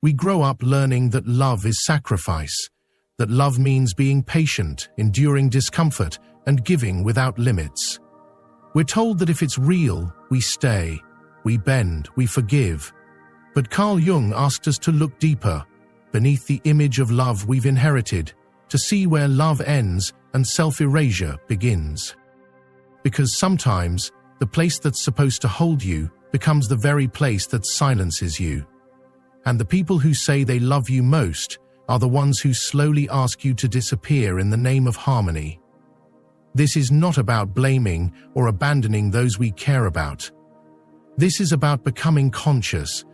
We grow up learning that love is sacrifice, that love means being patient, enduring discomfort, and giving without limits. We're told that if it's real, we stay, we bend, we forgive. But Carl Jung asked us to look deeper, beneath the image of love we've inherited, to see where love ends and self-erasure begins. Because sometimes, the place that's supposed to hold you becomes the very place that silences you. And the people who say they love you most are the ones who slowly ask you to disappear in the name of harmony. This is not about blaming or abandoning those we care about. This is about becoming conscious.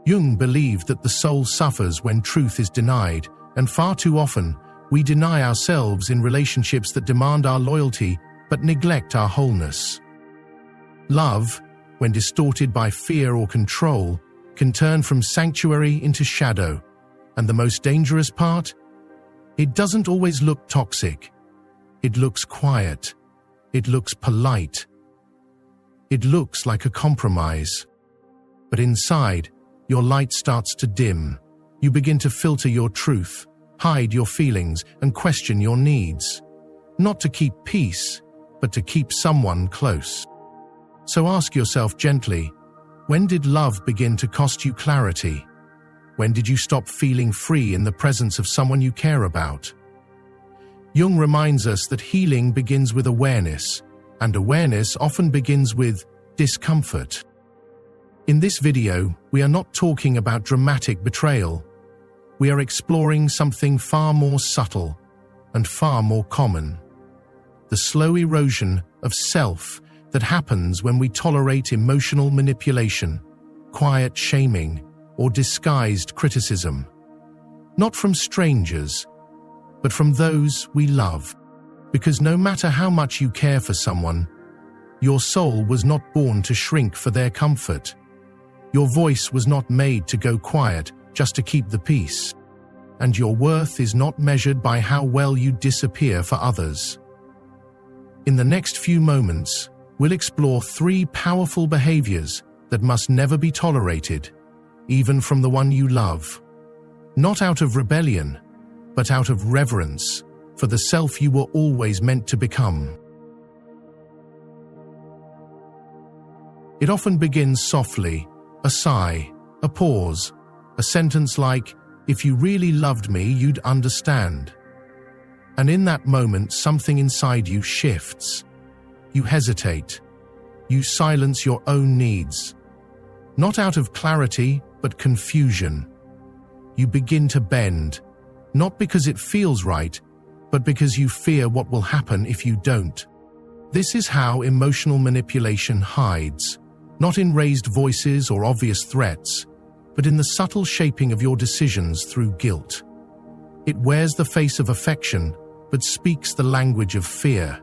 Jung believed that the soul suffers when truth is denied, and far too often, we deny ourselves in relationships that demand our loyalty but neglect our wholeness. Love, when distorted by fear or control, can turn from sanctuary into shadow. And the most dangerous part? It doesn't always look toxic. It looks quiet. It looks polite. It looks like a compromise. But inside, your light starts to dim. You begin to filter your truth, hide your feelings, and question your needs. Not to keep peace, but to keep someone close. So ask yourself gently, when did love begin to cost you clarity? When did you stop feeling free in the presence of someone you care about? Jung reminds us that healing begins with awareness, and awareness often begins with discomfort. In this video, we are not talking about dramatic betrayal. We are exploring something far more subtle and far more common. The slow erosion of self that happens when we tolerate emotional manipulation, quiet shaming, or disguised criticism. Not from strangers, but from those we love. Because no matter how much you care for someone, your soul was not born to shrink for their comfort. Your voice was not made to go quiet just to keep the peace. And your worth is not measured by how well you disappear for others. In the next few moments, we'll explore 3 powerful behaviors that must never be tolerated, even from the one you love. Not out of rebellion, but out of reverence for the self you were always meant to become. It often begins softly, a sigh, a pause, a sentence like, "If you really loved me, you'd understand." And in that moment, something inside you shifts. You hesitate. You silence your own needs. Not out of clarity, but confusion. You begin to bend, not because it feels right, but because you fear what will happen if you don't. This is how emotional manipulation hides, not in raised voices or obvious threats, but in the subtle shaping of your decisions through guilt. It wears the face of affection, but speaks the language of fear.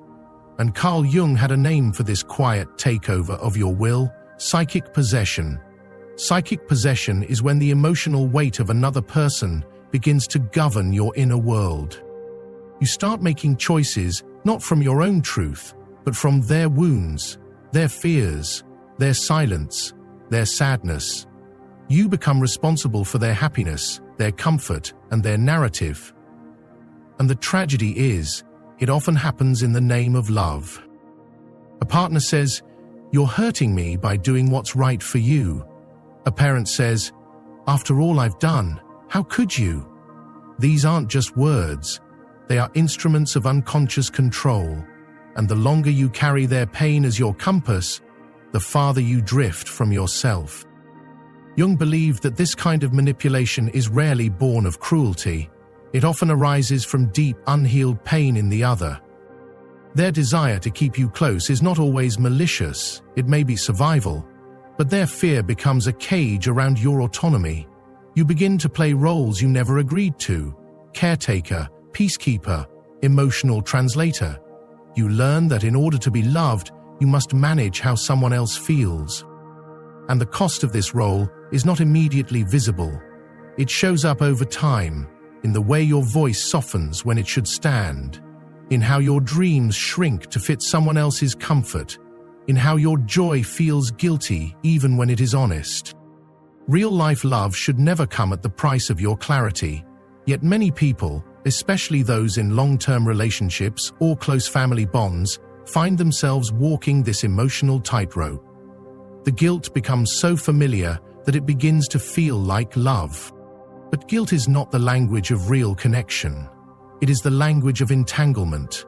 And Carl Jung had a name for this quiet takeover of your will: psychic possession. Psychic possession is when the emotional weight of another person begins to govern your inner world. You start making choices not from your own truth, but from their wounds, their fears, their silence, their sadness. You become responsible for their happiness, their comfort, and their narrative. And the tragedy is, it often happens in the name of love. A partner says, "You're hurting me by doing what's right for you." A parent says, "After all I've done, how could you?" These aren't just words. They are instruments of unconscious control. And the longer you carry their pain as your compass, the farther you drift from yourself. Jung believed that this kind of manipulation is rarely born of cruelty. It often arises from deep, unhealed pain in the other. Their desire to keep you close is not always malicious, it may be survival, but their fear becomes a cage around your autonomy. You begin to play roles you never agreed to: caretaker, peacekeeper, emotional translator. You learn that in order to be loved, you must manage how someone else feels. And the cost of this role is not immediately visible. It shows up over time, in the way your voice softens when it should stand, in how your dreams shrink to fit someone else's comfort, in how your joy feels guilty even when it is honest. Real-life love should never come at the price of your clarity, yet many people, especially those in long-term relationships or close family bonds, find themselves walking this emotional tightrope. The guilt becomes so familiar that it begins to feel like love. But guilt is not the language of real connection. It is the language of entanglement.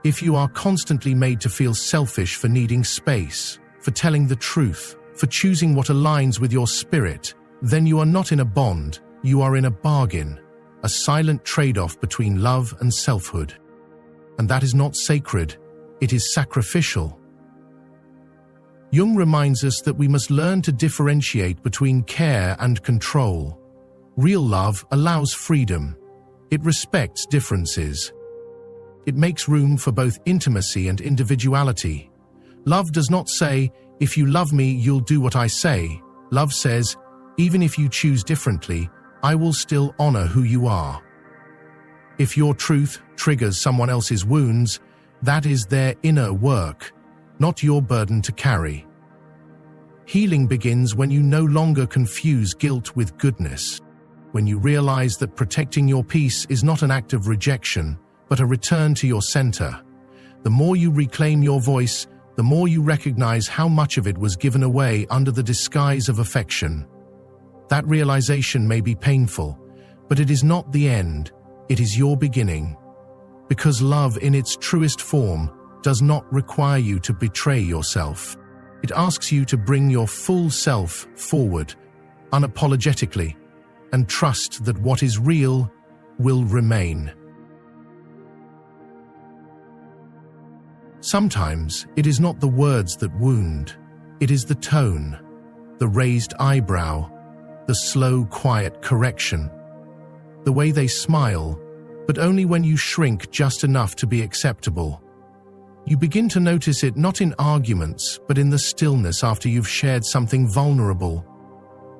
If you are constantly made to feel selfish for needing space, for telling the truth, for choosing what aligns with your spirit, then you are not in a bond, you are in a bargain, a silent trade-off between love and selfhood. And that is not sacred, it is sacrificial. Jung reminds us that we must learn to differentiate between care and control. Real love allows freedom. It respects differences. It makes room for both intimacy and individuality. Love does not say, "If you love me, you'll do what I say." Love says, "Even if you choose differently, I will still honor who you are." If your truth triggers someone else's wounds, that is their inner work, not your burden to carry. Healing begins when you no longer confuse guilt with goodness, when you realize that protecting your peace is not an act of rejection, but a return to your center. The more you reclaim your voice, the more you recognize how much of it was given away under the disguise of affection. That realization may be painful, but it is not the end, it is your beginning. Because love in its truest form does not require you to betray yourself. It asks you to bring your full self forward, unapologetically, and trust that what is real will remain. Sometimes it is not the words that wound, it is the tone, the raised eyebrow, the slow, quiet correction, the way they smile, but only when you shrink just enough to be acceptable. You begin to notice it not in arguments, but in the stillness after you've shared something vulnerable.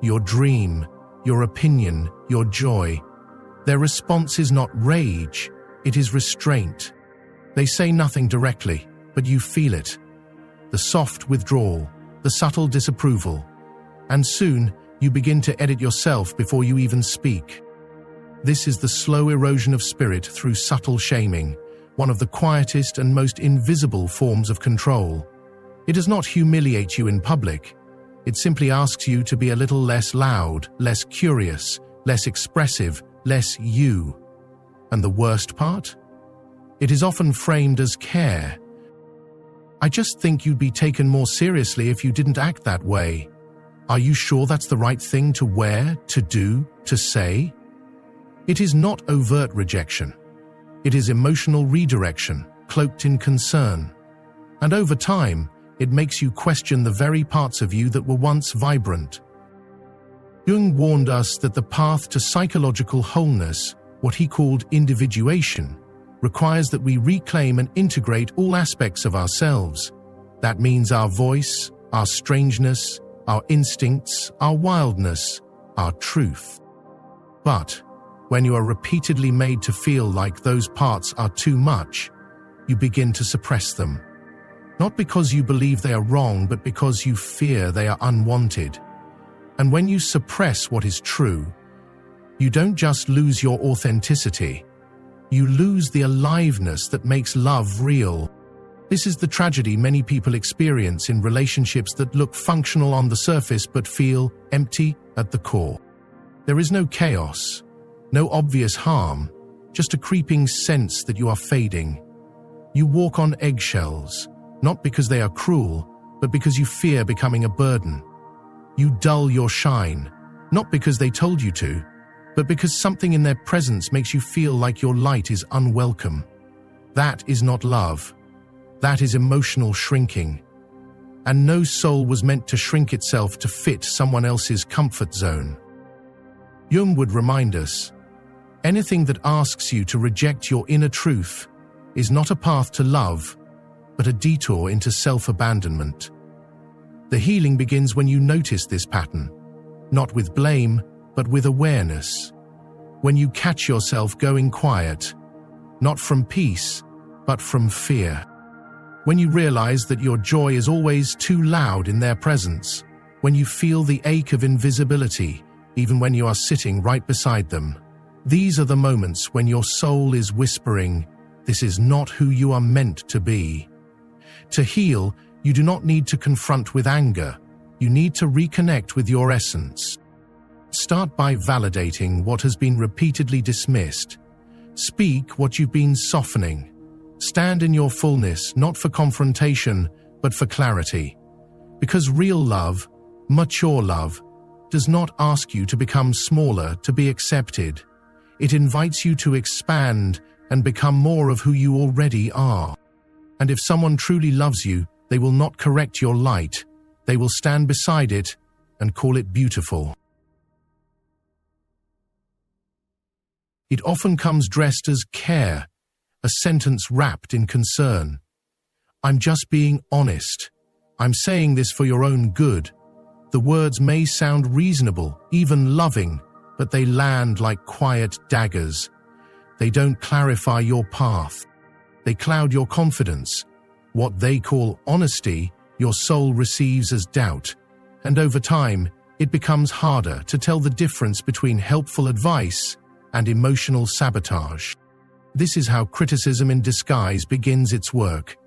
Your dream, your opinion, your joy. Their response is not rage, it is restraint. They say nothing directly, but you feel it. The soft withdrawal, the subtle disapproval. And soon, you begin to edit yourself before you even speak. This is the slow erosion of spirit through subtle shaming, one of the quietest and most invisible forms of control. It does not humiliate you in public. It simply asks you to be a little less loud, less curious, less expressive, less you. And the worst part? It is often framed as care. I just think you'd be taken more seriously if you didn't act that way. Are you sure that's the right thing to wear, to do, to say? It is not overt rejection. It is emotional redirection, cloaked in concern. And over time, it makes you question the very parts of you that were once vibrant. Jung warned us that the path to psychological wholeness, what he called individuation, requires that we reclaim and integrate all aspects of ourselves. That means our voice, our strangeness, our instincts, our wildness, our truth. But when you are repeatedly made to feel like those parts are too much, you begin to suppress them. Not because you believe they are wrong, but because you fear they are unwanted. And when you suppress what is true, you don't just lose your authenticity, you lose the aliveness that makes love real. This is the tragedy many people experience in relationships that look functional on the surface but feel empty at the core. There is no chaos, no obvious harm, just a creeping sense that you are fading. You walk on eggshells, not because they are cruel, but because you fear becoming a burden. You dull your shine, not because they told you to, but because something in their presence makes you feel like your light is unwelcome. That is not love. That is emotional shrinking. And no soul was meant to shrink itself to fit someone else's comfort zone. Jung would remind us, anything that asks you to reject your inner truth is not a path to love, but a detour into self-abandonment. The healing begins when you notice this pattern, not with blame, but with awareness. When you catch yourself going quiet, not from peace, but from fear. When you realize that your joy is always too loud in their presence, when you feel the ache of invisibility, even when you are sitting right beside them. These are the moments when your soul is whispering, "This is not who you are meant to be." To heal, you do not need to confront with anger. You need to reconnect with your essence. Start by validating what has been repeatedly dismissed. Speak what you've been softening. Stand in your fullness, not for confrontation, but for clarity. Because real love, mature love, does not ask you to become smaller to be accepted. It invites you to expand and become more of who you already are. And if someone truly loves you, they will not correct your light. They will stand beside it and call it beautiful. It often comes dressed as care, a sentence wrapped in concern. "I'm just being honest. I'm saying this for your own good." The words may sound reasonable, even loving, but they land like quiet daggers. They don't clarify your path. They cloud your confidence. What they call honesty, your soul receives as doubt. And over time, it becomes harder to tell the difference between helpful advice and emotional sabotage. This is how criticism in disguise begins its work,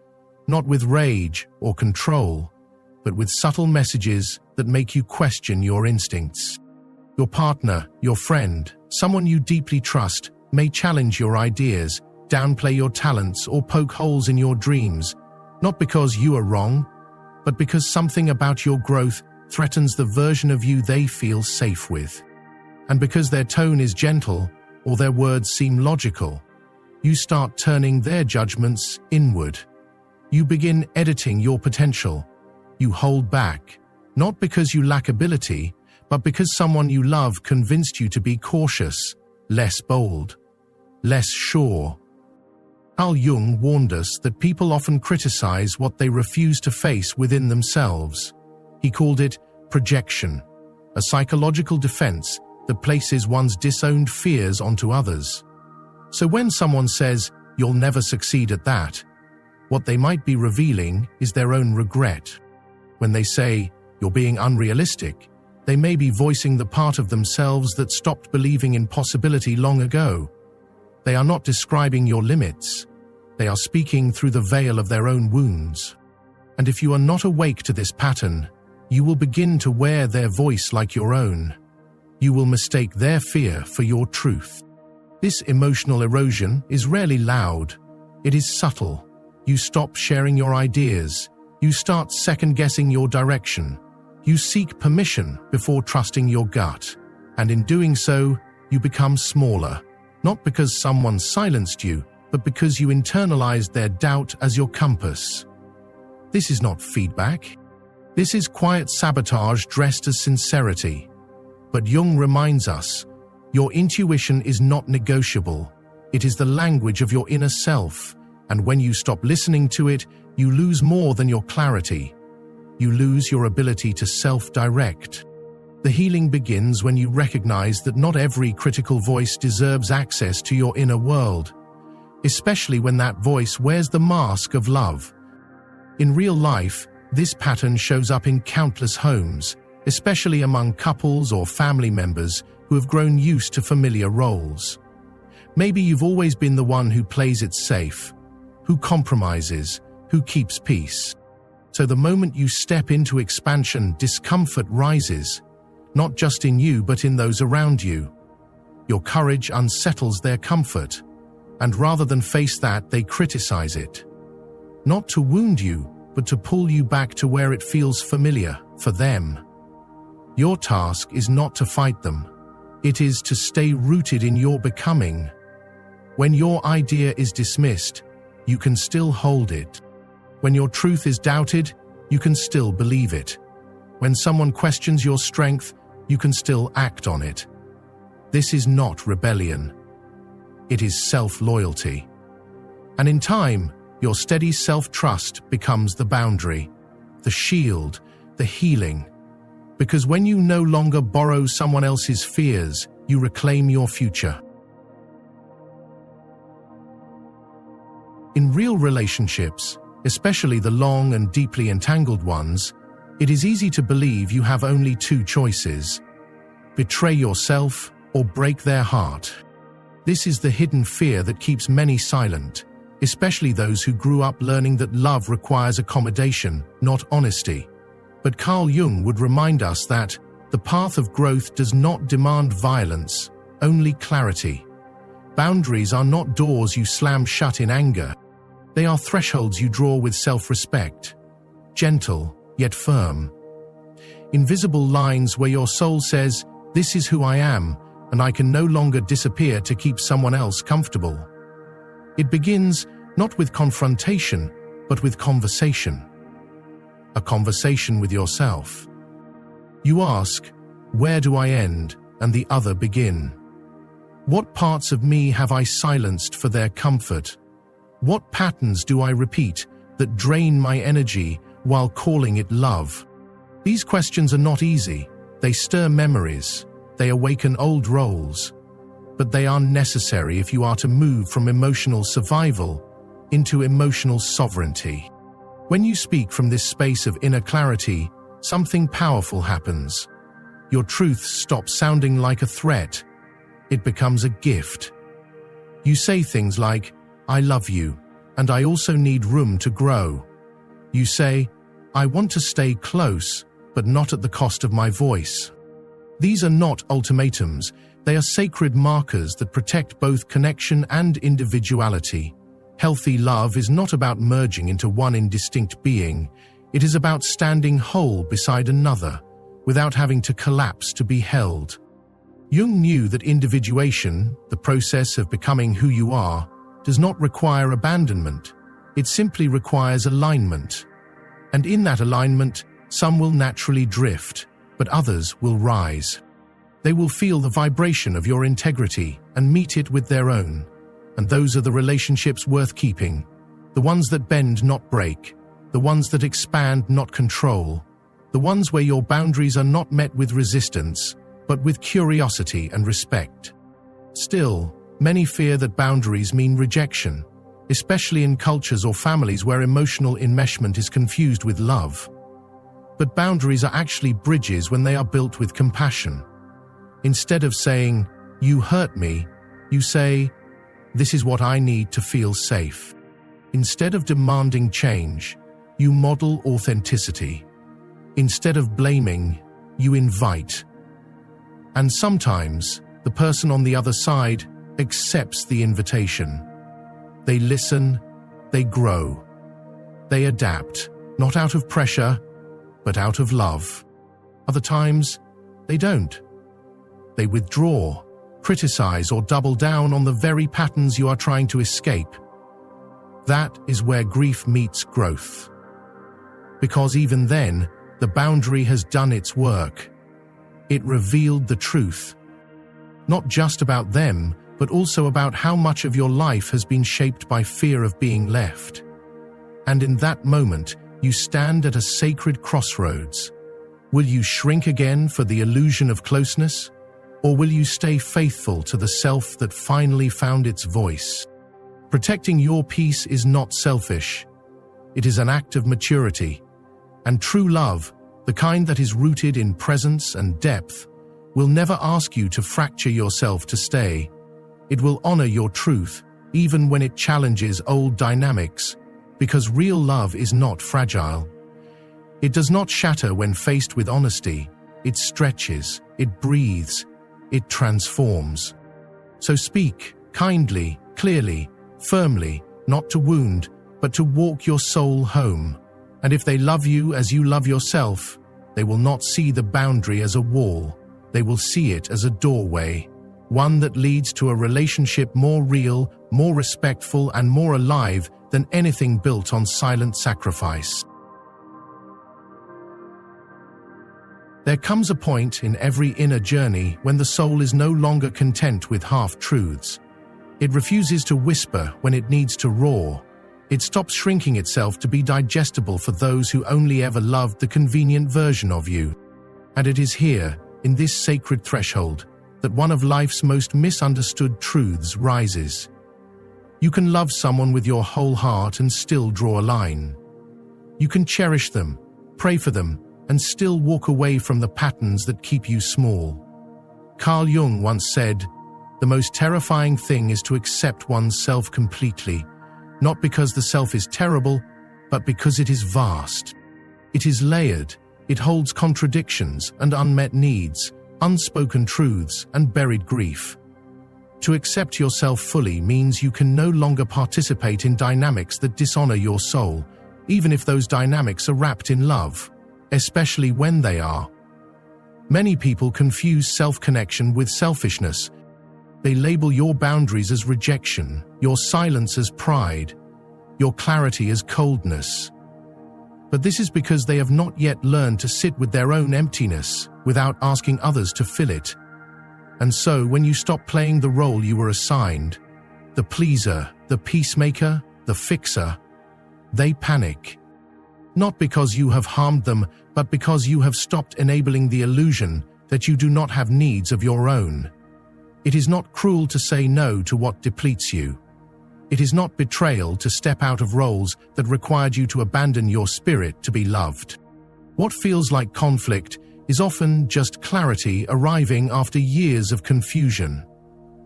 not with rage or control, but with subtle messages that make you question your instincts. Your partner, your friend, someone you deeply trust, may challenge your ideas, downplay your talents, or poke holes in your dreams, not because you are wrong, but because something about your growth threatens the version of you they feel safe with. And because their tone is gentle, or their words seem logical, you start turning their judgments inward. You begin editing your potential. You hold back, not because you lack ability, but because someone you love convinced you to be cautious, less bold, less sure. Carl Jung warned us that people often criticize what they refuse to face within themselves. He called it projection, a psychological defense that places one's disowned fears onto others. So when someone says, "You'll never succeed at that," what they might be revealing is their own regret. When they say, "You're being unrealistic," they may be voicing the part of themselves that stopped believing in possibility long ago. They are not describing your limits. They are speaking through the veil of their own wounds. And if you are not awake to this pattern, you will begin to wear their voice like your own. You will mistake their fear for your truth. This emotional erosion is rarely loud. It is subtle. You stop sharing your ideas. You start second-guessing your direction. You seek permission before trusting your gut. And in doing so, you become smaller. Not because someone silenced you, but because you internalized their doubt as your compass. This is not feedback. This is quiet sabotage dressed as sincerity. But Jung reminds us, your intuition is not negotiable. It is the language of your inner self, and when you stop listening to it, you lose more than your clarity. You lose your ability to self-direct. The healing begins when you recognize that not every critical voice deserves access to your inner world, especially when that voice wears the mask of love. In real life, this pattern shows up in countless homes, especially among couples or family members who have grown used to familiar roles. Maybe you've always been the one who plays it safe, who compromises, who keeps peace. So the moment you step into expansion, discomfort rises, not just in you but in those around you. Your courage unsettles their comfort, and rather than face that, they criticize it. Not to wound you, but to pull you back to where it feels familiar for them. Your task is not to fight them. It is to stay rooted in your becoming. When your idea is dismissed, you can still hold it. When your truth is doubted, you can still believe it. When someone questions your strength, you can still act on it. This is not rebellion. It is self-loyalty. And in time, your steady self-trust becomes the boundary, the shield, the healing. Because when you no longer borrow someone else's fears, you reclaim your future. In real relationships, especially the long and deeply entangled ones, It is easy to believe you have only two choices: betray yourself or break their heart. This is the hidden fear that keeps many silent, especially those who grew up learning that love requires accommodation, not honesty. But Carl Jung would remind us that the path of growth does not demand violence, only clarity. Boundaries are not doors you slam shut in anger. They are thresholds you draw with self-respect, gentle yet firm. Invisible lines where your soul says, "This is who I am, and I can no longer disappear to keep someone else comfortable." It begins not with confrontation, but with conversation. A conversation with yourself. You ask, "Where do I end and the other begin? What parts of me have I silenced for their comfort? What patterns do I repeat that drain my energy while calling it love?" These questions are not easy. They stir memories. They awaken old roles. But they are necessary if you are to move from emotional survival into emotional sovereignty. When you speak from this space of inner clarity, something powerful happens. Your truth stops sounding like a threat. It becomes a gift. You say things like, "I love you, and I also need room to grow." You say, "I want to stay close, but not at the cost of my voice." These are not ultimatums. They are sacred markers that protect both connection and individuality. Healthy love is not about merging into one indistinct being. It is about standing whole beside another, without having to collapse to be held. Jung knew that individuation, the process of becoming who you are, does not require abandonment. It simply requires alignment. And in that alignment, some will naturally drift, but others will rise. They will feel the vibration of your integrity and meet it with their own. And those are the relationships worth keeping. The ones that bend, not break. The ones that expand, not control. The ones where your boundaries are not met with resistance, but with curiosity and respect. Still, many fear that boundaries mean rejection, especially in cultures or families where emotional enmeshment is confused with love. But boundaries are actually bridges when they are built with compassion. Instead of saying, "You hurt me," you say, "This is what I need to feel safe." Instead of demanding change, you model authenticity. Instead of blaming, you invite. And sometimes, the person on the other side accepts the invitation. They listen, they grow. They adapt, not out of pressure, but out of love. Other times, they don't. They withdraw, criticize, or double down on the very patterns you are trying to escape. That is where grief meets growth. Because even then, the boundary has done its work. It revealed the truth. Not just about them, but also about how much of your life has been shaped by fear of being left. And in that moment, you stand at a sacred crossroads. Will you shrink again for the illusion of closeness? Or will you stay faithful to the self that finally found its voice? Protecting your peace is not selfish. It is an act of maturity. And true love, the kind that is rooted in presence and depth, will never ask you to fracture yourself to stay. It will honor your truth, even when it challenges old dynamics, because real love is not fragile. It does not shatter when faced with honesty. It stretches, it breathes, it transforms. So speak kindly, clearly, firmly, not to wound, but to walk your soul home. And if they love you as you love yourself, they will not see the boundary as a wall. They will see it as a doorway, one that leads to a relationship more real, more respectful, and more alive than anything built on silent sacrifice. There comes a point in every inner journey when the soul is no longer content with half-truths. It refuses to whisper when it needs to roar. It stops shrinking itself to be digestible for those who only ever loved the convenient version of you. And it is here, in this sacred threshold, that one of life's most misunderstood truths rises. You can love someone with your whole heart and still draw a line. You can cherish them, pray for them, and still walk away from the patterns that keep you small. Carl Jung once said, "The most terrifying thing is to accept one's self completely, not because the self is terrible, but because it is vast. It is layered, it holds contradictions and unmet needs, unspoken truths and buried grief." To accept yourself fully means you can no longer participate in dynamics that dishonor your soul, even if those dynamics are wrapped in love, especially when they are. Many people confuse self-connection with selfishness. They label your boundaries as rejection, your silence as pride, your clarity as coldness. But this is because they have not yet learned to sit with their own emptiness without asking others to fill it. And so, when you stop playing the role you were assigned, the pleaser, the peacemaker, the fixer, they panic. Not because you have harmed them, but because you have stopped enabling the illusion that you do not have needs of your own. It is not cruel to say no to what depletes you. It is not betrayal to step out of roles that required you to abandon your spirit to be loved. What feels like conflict is often just clarity arriving after years of confusion.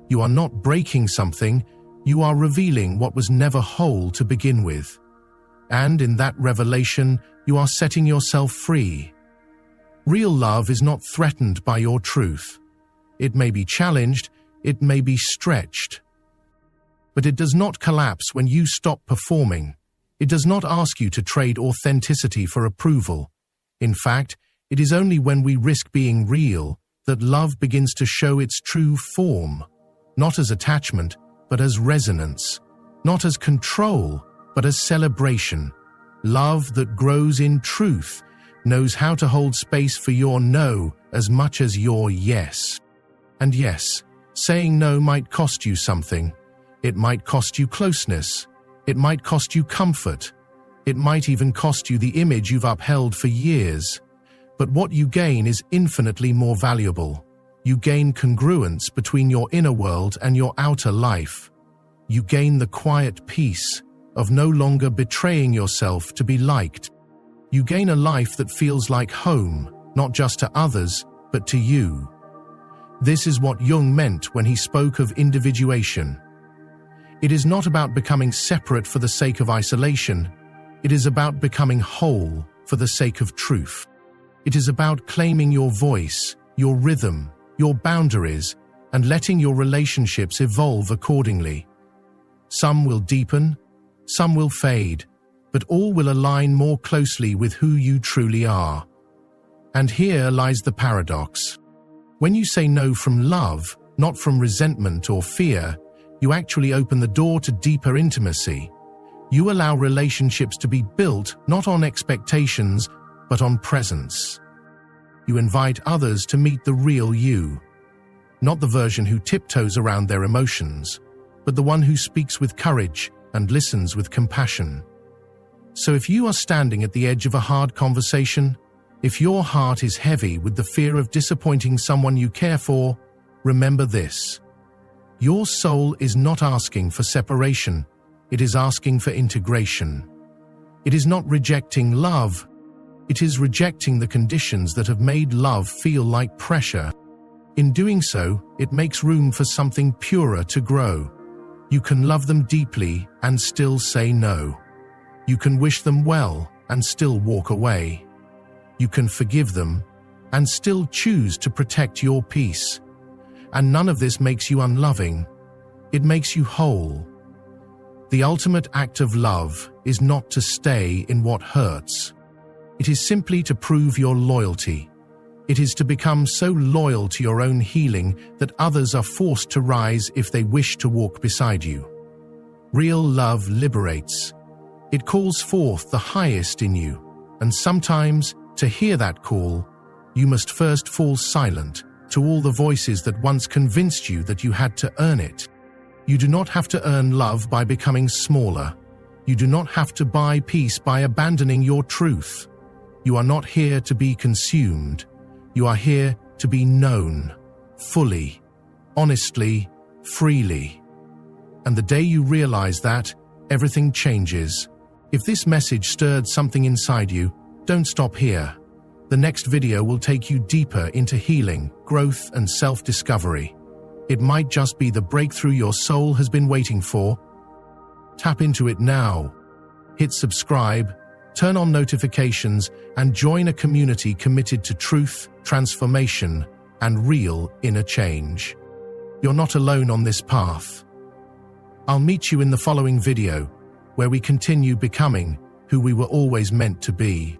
You are not breaking something, you are revealing what was never whole to begin with. And in that revelation, you are setting yourself free. Real love is not threatened by your truth. It may be challenged, it may be stretched. But it does not collapse when you stop performing. It does not ask you to trade authenticity for approval. In fact, it is only when we risk being real that love begins to show its true form, not as attachment, but as resonance, not as control, but as celebration. Love that grows in truth knows how to hold space for your no as much as your yes. And yes, saying no might cost you something. It might cost you closeness. It might cost you comfort. It might even cost you the image you've upheld for years. But what you gain is infinitely more valuable. You gain congruence between your inner world and your outer life. You gain the quiet peace of no longer betraying yourself to be liked. You gain a life that feels like home, not just to others, but to you. This is what Jung meant when he spoke of individuation. It is not about becoming separate for the sake of isolation. It is about becoming whole for the sake of truth. It is about claiming your voice, your rhythm, your boundaries, and letting your relationships evolve accordingly. Some will deepen, some will fade, but all will align more closely with who you truly are. And here lies the paradox. When you say no from love, not from resentment or fear, you actually open the door to deeper intimacy. You allow relationships to be built not on expectations, but on presence. You invite others to meet the real you, not the version who tiptoes around their emotions, but the one who speaks with courage and listens with compassion. So if you are standing at the edge of a hard conversation, if your heart is heavy with the fear of disappointing someone you care for, remember this. Your soul is not asking for separation, it is asking for integration. It is not rejecting love, it is rejecting the conditions that have made love feel like pressure. In doing so, it makes room for something purer to grow. You can love them deeply and still say no. You can wish them well and still walk away. You can forgive them and still choose to protect your peace. And none of this makes you unloving. It makes you whole. The ultimate act of love is not to stay in what hurts. It is simply to prove your loyalty. It is to become so loyal to your own healing that others are forced to rise if they wish to walk beside you. Real love liberates. It calls forth the highest in you, and sometimes, to hear that call, you must first fall silent to all the voices that once convinced you that you had to earn it. You do not have to earn love by becoming smaller. You do not have to buy peace by abandoning your truth. You are not here to be consumed. You are here to be known, fully, honestly, freely. And the day you realize that, everything changes. If this message stirred something inside you, don't stop here. The next video will take you deeper into healing, growth, and self-discovery. It might just be the breakthrough your soul has been waiting for. Tap into it now. Hit subscribe, turn on notifications, and join a community committed to truth, transformation, and real inner change. You're not alone on this path. I'll meet you in the following video, where we continue becoming who we were always meant to be.